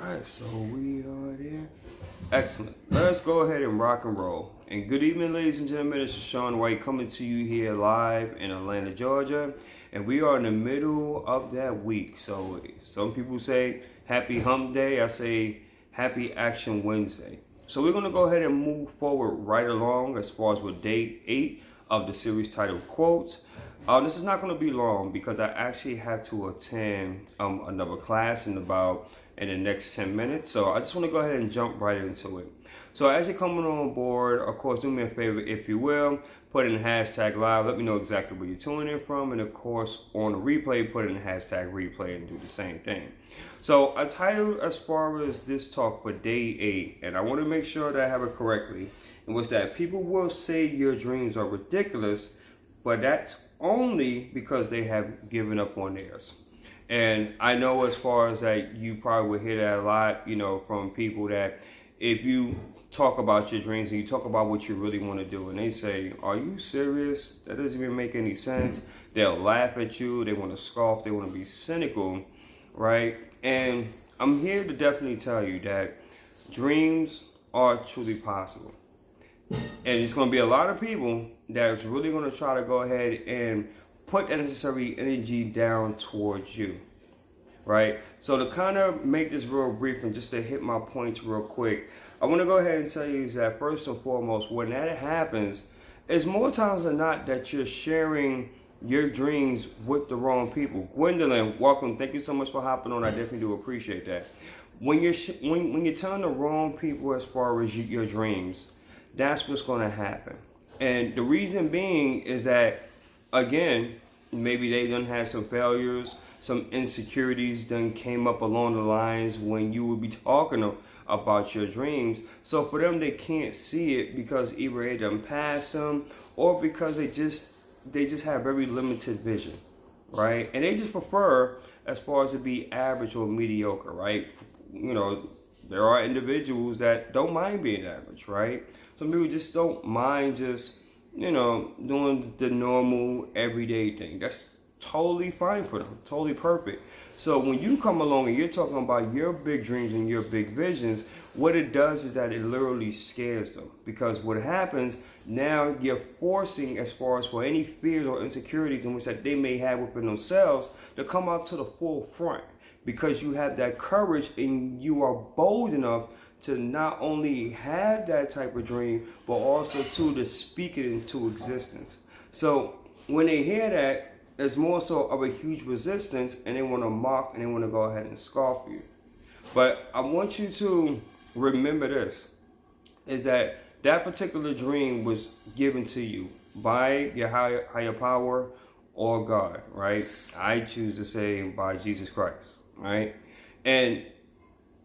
Alright, so we are there. Excellent. Let's go ahead and rock and roll. And good evening, ladies and gentlemen. This is Sean White coming to you here live in Atlanta, Georgia. And we are in the middle of that week. So some people say happy hump day. I say happy action Wednesday. So we're going to go ahead and move forward right along as far as with day 8 of the series titled Quotes. This is not going to be long because I actually have to attend another class in the next 10 minutes. So I just want to go ahead and jump right into it. So as you're coming on board, of course, do me a favor, if you will, put in hashtag live. Let me know exactly where you're tuning in from. And of course, on the replay, put in hashtag replay and do the same thing. So I titled as far as this talk for day 8, and I want to make sure that I have it correctly. It was that people will say your dreams are ridiculous, but that's only because they have given up on theirs. And I know as far as that, you probably will hear that a lot, from people that if you talk about your dreams and you talk about what you really want to do, and they say, are you serious? That doesn't even make any sense. They'll laugh at you. They want to scoff. They want to be cynical, right? And I'm here to definitely tell you that dreams are truly possible. And it's going to be a lot of people that's really going to try to go ahead and put that necessary energy down towards you, right? So to kind of make this real brief and just to hit my points real quick, I want to go ahead and tell you that first and foremost, when that happens, it's more times than not that you're sharing your dreams with the wrong people. Gwendolyn, welcome. Thank you so much for hopping on. I definitely do appreciate that. When you're telling the wrong people as far as your dreams, that's what's going to happen. And the reason being is that, again, maybe they done had some failures, some insecurities done came up along the lines when you would be talking about your dreams. So for them, they can't see it because either it done passed them or because they just have very limited vision, right? And they just prefer as far as to be average or mediocre, right? There are individuals that don't mind being average, right? Some people just don't mind just, doing the normal everyday thing. That's totally fine for them, totally perfect. So when you come along and you're talking about your big dreams and your big visions, what it does is that it literally scares them. Because what happens, now you're forcing as far as for any fears or insecurities in which that they may have within themselves to come out to the full front. Because you have that courage and you are bold enough to not only have that type of dream, but also to speak it into existence. So when they hear that, it's more so of a huge resistance and they want to mock and they want to go ahead and scoff you. But I want you to remember this, is that particular dream was given to you by your higher power or God, right? I choose to say by Jesus Christ, right? And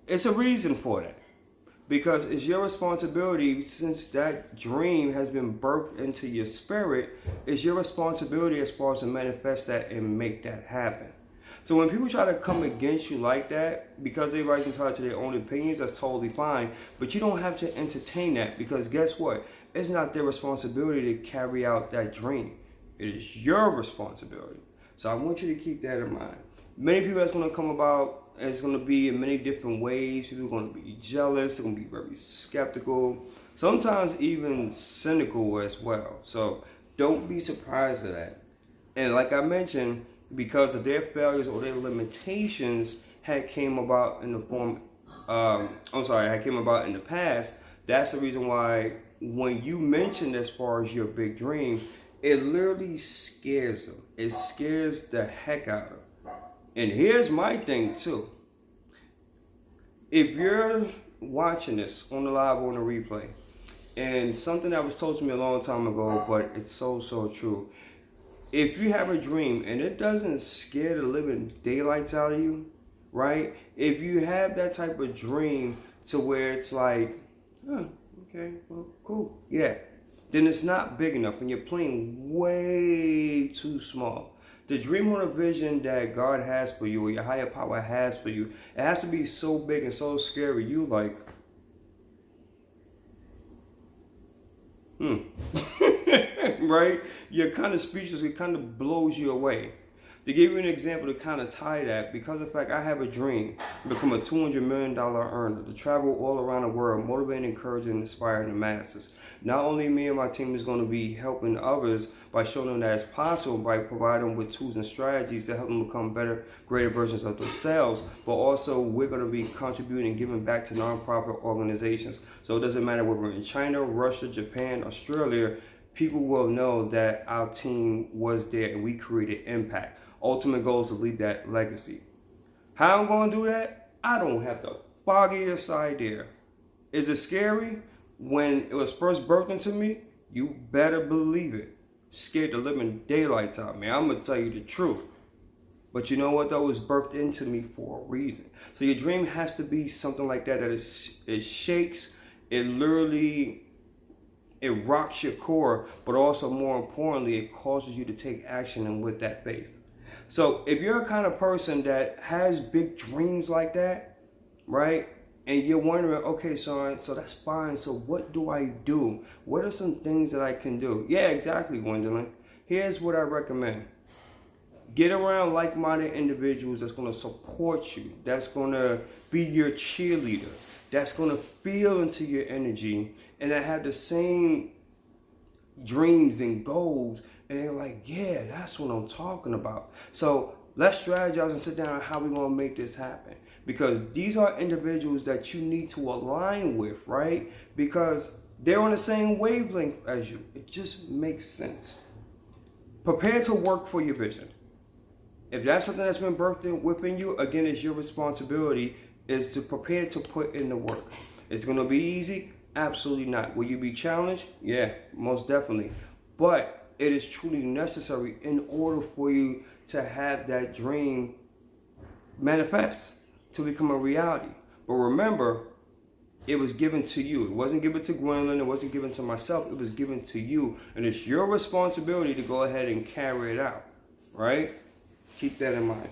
it's a reason for that. Because it's your responsibility, since that dream has been birthed into your spirit, it's your responsibility as far as to manifest that and make that happen. So when people try to come against you like that, because they rise entitled to their own opinions, that's totally fine. But you don't have to entertain that, because guess what? It's not their responsibility to carry out that dream. It is your responsibility. So I want you to keep that in mind. Many people that's going to come about, it's going to be in many different ways. People are going to be jealous. They're going to be very skeptical. Sometimes even cynical as well. So don't be surprised at that. And like I mentioned, because of their failures or their limitations had came about in the form, had came about in the past, that's the reason why when you mention as far as your big dream, it literally scares them. It scares the heck out of them. And here's my thing too. If you're watching this on the live or on the replay, and something that was told to me a long time ago, but it's so true. If you have a dream and it doesn't scare the living daylights out of you, right? If you have that type of dream to where it's like, okay, well, cool, yeah. Then it's not big enough and you're playing way too small. The dream or the vision that God has for you or your higher power has for you, it has to be so big and so scary. You like, right? You're kind of speechless. It kind of blows you away. To give you an example to kind of tie that, because of the fact I have a dream to become a $200 million earner, to travel all around the world, motivating, encouraging, and inspiring the masses. Not only me and my team is going to be helping others by showing them that it's possible, by providing them with tools and strategies to help them become better, greater versions of themselves, but also we're going to be contributing and giving back to nonprofit organizations. So it doesn't matter whether we're in China, Russia, Japan, Australia, people will know that our team was there and we created impact. Ultimate goal is to leave that legacy. How I'm going to do that? I don't have the foggiest idea. Is it scary? When it was first birthed into me, you better believe it. Scared the living daylights out of me. I'm going to tell you the truth. But you know what though? It was birthed into me for a reason. So your dream has to be something like that, that it shakes, it literally, it rocks your core, but also more importantly, it causes you to take action and with that faith. So if you're a kind of person that has big dreams like that, right? And you're wondering, okay, Sean, so that's fine. So what do I do? What are some things that I can do? Yeah, exactly, Gwendolyn. Here's what I recommend. Get around like-minded individuals that's going to support you, that's going to be your cheerleader, that's going to feel into your energy, and that have the same dreams and goals. And they're like, yeah, that's what I'm talking about. So let's strategize and sit down on how we're going to make this happen. Because these are individuals that you need to align with, right? Because they're on the same wavelength as you. It just makes sense. Prepare to work for your vision. If that's something that's been birthed within you, again, it's your responsibility is to prepare to put in the work. It's going to be easy? Absolutely not. Will you be challenged? Yeah, most definitely. But it is truly necessary in order for you to have that dream manifest, to become a reality. But remember, it was given to you. It wasn't given to Gwendolyn. It wasn't given to myself. It was given to you. And it's your responsibility to go ahead and carry it out, right? Keep that in mind.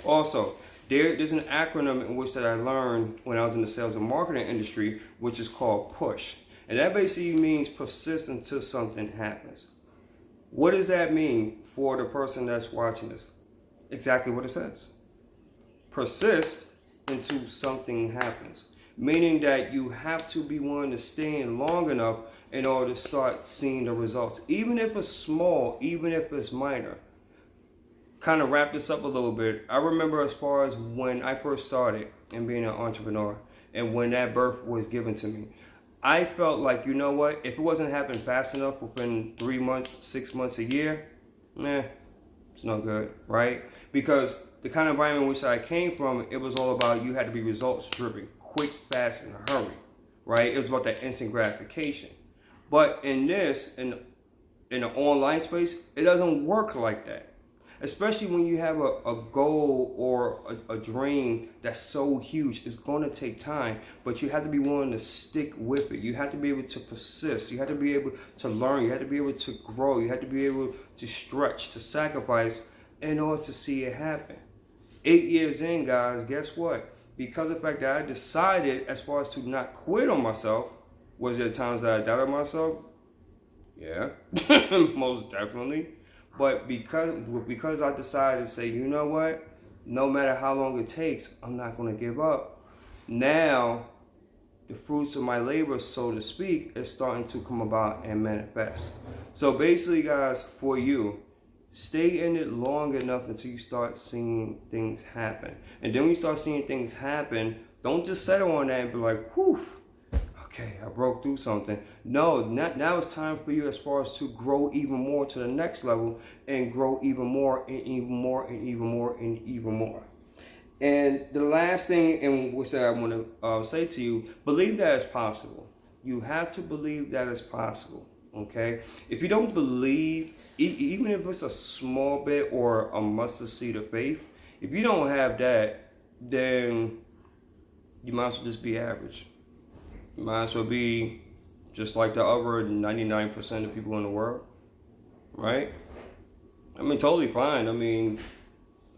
Also, there's an acronym in which that I learned when I was in the sales and marketing industry, which is called PUSH. And that basically means persist until something happens. What does that mean for the person that's watching this? Exactly what it says. Persist until something happens. Meaning that you have to be willing to stay in long enough in order to start seeing the results. Even if it's small, even if it's minor. Kind of wrap this up a little bit. I remember as far as when I first started and being an entrepreneur and when that birth was given to me. I felt like, you know what, if it wasn't happening fast enough within 3 months, 6 months, a year, it's no good, right? Because the kind of environment in which I came from, it was all about you had to be results driven, quick, fast, in a hurry, right? It was about that instant gratification. But in the online space, it doesn't work like that. Especially when you have a goal or a dream that's so huge. It's going to take time, but you have to be willing to stick with it. You have to be able to persist. You have to be able to learn. You have to be able to grow. You have to be able to stretch, to sacrifice in order to see it happen. 8 years in, guys, guess what? Because of the fact that I decided as far as to not quit on myself, was there times that I doubted myself? Yeah, most definitely. But because I decided to say, you know what, no matter how long it takes, I'm not going to give up. Now, the fruits of my labor, so to speak, is starting to come about and manifest. So basically, guys, for you, stay in it long enough until you start seeing things happen. And then when you start seeing things happen, don't just settle on that and be like, whew, okay, I broke through something. No, now it's time for you as far as to grow even more to the next level and grow even more and even more and even more and even more. And the last thing in which I want to say to you, believe that it's possible. You have to believe that it's possible, okay? If you don't believe, even if it's a small bit or a mustard seed of faith, if you don't have that, then you might as well just be average. You might as well be just like the other 99% of people in the world, right? I mean, totally fine. I mean,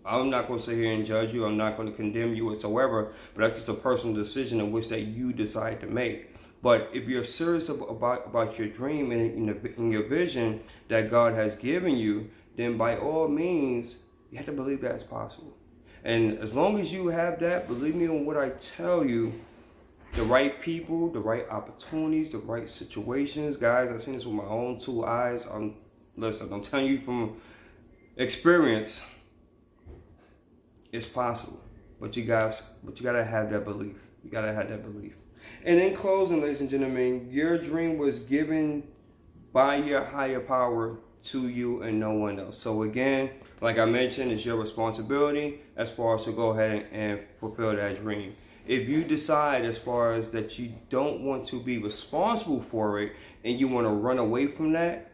I'm not going to sit here and judge you. I'm not going to condemn you whatsoever, but that's just a personal decision in which that you decide to make. But if you're serious about your dream and in your vision that God has given you, then by all means, You have to believe that it's possible. And as long as you have that, believe me on what I tell you, the right people, the right opportunities, the right situations. Guys, I've seen this with my own two eyes. Listen, I'm telling you from experience, it's possible. But you gotta have that belief. You gotta have that belief. And in closing, ladies and gentlemen, your dream was given by your higher power to you and no one else. So again, like I mentioned, it's your responsibility as far as to go ahead and fulfill that dream. If you decide as far as that you don't want to be responsible for it and you want to run away from that,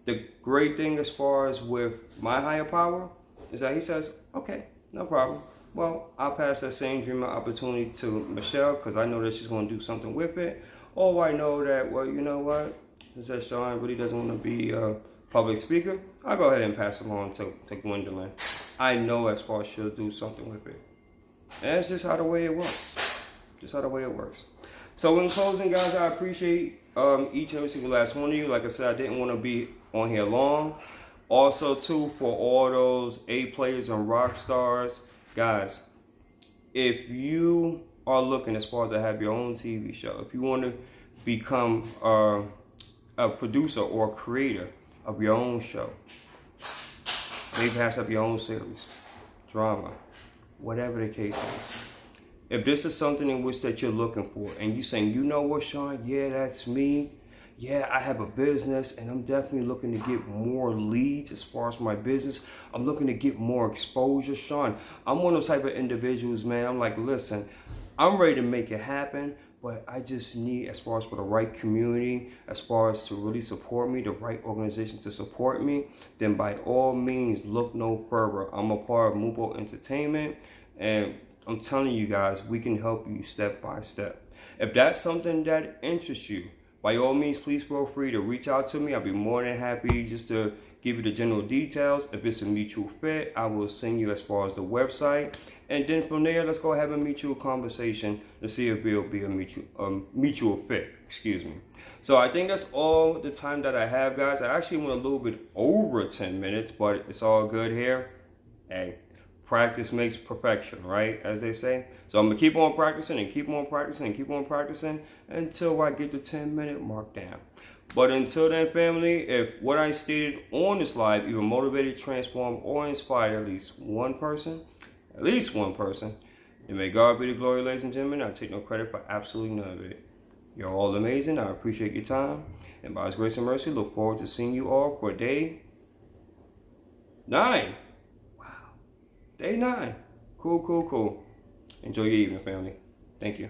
the great thing as far as with my higher power is that he says, okay, no problem. Well, I'll pass that same dream or opportunity to Michelle because I know that she's going to do something with it. Or I know that, well, you know what? Is that Sean really doesn't want to be a public speaker? I'll go ahead and pass it on to Gwendolyn. I know as far as she'll do something with it. And that's just how the way it works. Just how the way it works. So in closing, guys, I appreciate each and every single last one of you. Like I said, I didn't want to be on here long. Also, too, for all those A players and rock stars, guys, if you are looking as far as to have your own TV show, if you want to become a producer or a creator of your own show, maybe perhaps have your own series, drama, whatever the case is. If this is something in which that you're looking for and you're saying, you know what, Sean, yeah, that's me. Yeah, I have a business and I'm definitely looking to get more leads as far as my business. I'm looking to get more exposure, Sean. I'm one of those type of individuals, man. I'm like, listen, I'm ready to make it happen, but I just need, as far as for the right community, as far as to really support me, the right organization to support me, then by all means, look no further. I'm a part of Mubo Entertainment, and I'm telling you guys, we can help you step by step. If that's something that interests you, by all means, please feel free to reach out to me. I'll be more than happy just to give you the general details. If it's a mutual fit, I will send you as far as the website. And then from there, let's go have a mutual conversation to see if it'll be a mutual fit, excuse me. So I think that's all the time that I have, guys. I actually went a little bit over 10 minutes, but it's all good here. Hey, practice makes perfection, right? As they say. So I'm gonna keep on practicing and keep on practicing and keep on practicing until I get the 10-minute mark down. But until then, family, if what I stated on this live either motivated, transformed, or inspired at least one person, then may God be the glory, ladies and gentlemen. I take no credit for absolutely none of it. You're all amazing. I appreciate your time. And by His grace and mercy, look forward to seeing you all for day 9. Wow. Day 9. Cool. Enjoy your evening, family. Thank you.